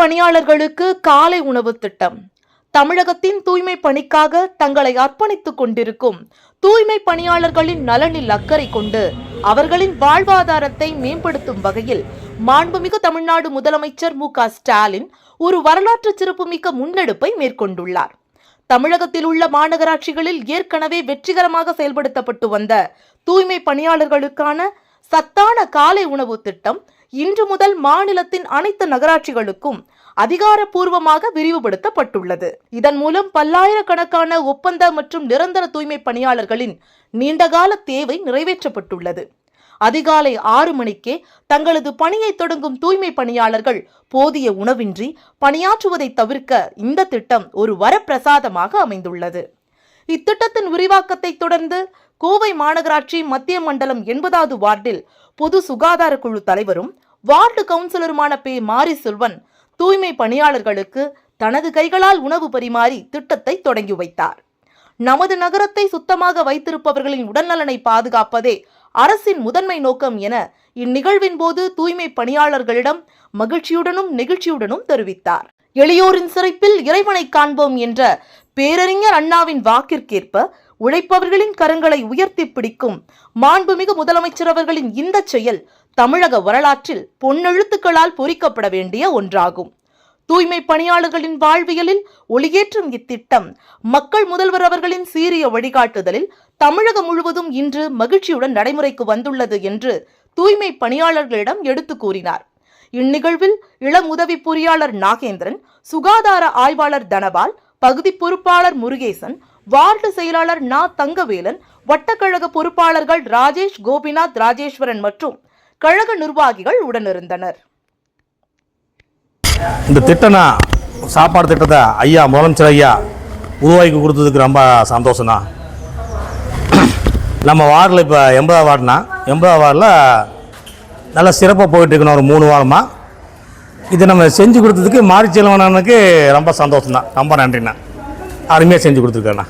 பணியாளர்களுக்கு காலை உணவு திட்டம். தமிழகத்தின் தூய்மை பணிக்காக தங்களை அர்ப்பணித்துக் கொண்டிருக்கும் தூய்மை பணியாளர்களின் நலனில் அக்கறை கொண்டு அவர்களின் வாழ்வாதாரத்தை மேம்படுத்தும் வகையில் மாண்புமிகு தமிழ்நாடு முதலமைச்சர் மு.க. ஸ்டாலின் ஒரு வரலாற்று சிறப்புமிக்க முன்னெடுப்பை மேற்கொண்டுள்ளார். தமிழகத்தில் உள்ள மாநகராட்சிகளில் ஏற்கனவே வெற்றிகரமாக செயல்படுத்தப்பட்டு வந்த தூய்மை பணியாளர்களுக்கான சத்தான காலை உணவு திட்டம் இன்று முதல் மாநிலத்தின் அனைத்து நகராட்சிகளுக்கும் அதிகாரப்பூர்வமாக விரிவுபடுத்தப்பட்டுள்ளது. இதன் மூலம் பல்லாயிரக்கணக்கான ஒப்பந்த மற்றும் நிரந்தர தூய்மை பணியாளர்களின் நீண்டகால தேவை நிறைவேற்றப்பட்டுள்ளது. அதிகாலை 6 மணிக்கே தங்களது பணியை தொடங்கும் தூய்மை பணியாளர்கள் போதிய உணவின்றி பணியாற்றுவதை தவிர்க்க இந்த திட்டம் ஒரு வரப்பிரசாதமாக அமைந்துள்ளது. இத்திட்டத்தின் விரிவாக்கத்தை தொடர்ந்து கோவை மாநகராட்சி மத்திய மண்டலம் 80வது வார்டில் பொது சுகாதார குழு தலைவரும் வார்டு கவுன்சிலருமான மாரி செல்வன் தூய்மை பணியாளர்களுக்கு தனது கைகளால் உணவு பரிமாறி திட்டத்தை தொடங்கி வைத்தார். நமது நகரத்தை சுத்தமாக வைத்திருப்பவர்களின் உடல்நலனை பாதுகாப்பதே அரசின் முதன்மை நோக்கம் என இந்நிகழ்வின் போது தூய்மை பணியாளர்களிடம் மகிழ்ச்சியுடனும் நெகிழ்ச்சியுடனும் தெரிவித்தார். எளியோரின் சிறைப்பில் இறைவனை காண்போம் என்ற பேரறிஞர் அண்ணாவின் வாக்கிற்கேற்ப உழைப்பவர்களின் கரங்களை உயர்த்தி பிடிக்கும் மாண்புமிகு முதலமைச்சர் அவர்களின் இந்த செயல் தமிழக வரலாற்றில் பொன்னெழுத்துக்களால் பொறிக்கப்பட வேண்டிய ஒன்றாகும். தூய்மை பணியாளர்களின் வாழ்வியலில் ஒளியேற்றும் இத்திட்டம் மக்கள் முதல்வர் அவர்களின் சீரிய வழிகாட்டுதலில் தமிழகம் முழுவதும் இன்று மகிழ்ச்சியுடன் நடைமுறைக்கு வந்துள்ளது என்று தூய்மை பணியாளர்களிடம் எடுத்து கூறினார். இந்நிகழ்வில் இளம் உதவி பொறியாளர் நாகேந்திரன், சுகாதார ஆய்வாளர் தனபால், பகுதி பொறுப்பாளர் முருகேசன், வார்டு செயலாளர் நா. தங்கவேலன், வட்டக்கழக பொறுப்பாளர்கள் ராஜேஷ், கோபிநாத், ராஜேஸ்வரன் மற்றும் கழக நிர்வாகிகள் உடனிருந்தனர். இந்த திட்டம் சாப்பாடு திட்டத்தை ஐயா முதலமைச்சர் ஐயா உருவாக்கி கொடுத்ததுக்கு ரொம்ப சந்தோஷம்தான். நம்ம வார்டில் இப்போ 80வது வார்டுனா 80வது வார்டில் நல்லா சிறப்பாக போயிட்டுருக்கணும். ஒரு 3 வாரமாக இது நம்ம செஞ்சு கொடுத்ததுக்கு மாரி செல்வனுக்கு ரொம்ப சந்தோஷம்தான். ரொம்ப நன்றிண்ணா. அருமையாக செஞ்சு கொடுத்துருக்கேண்ணா.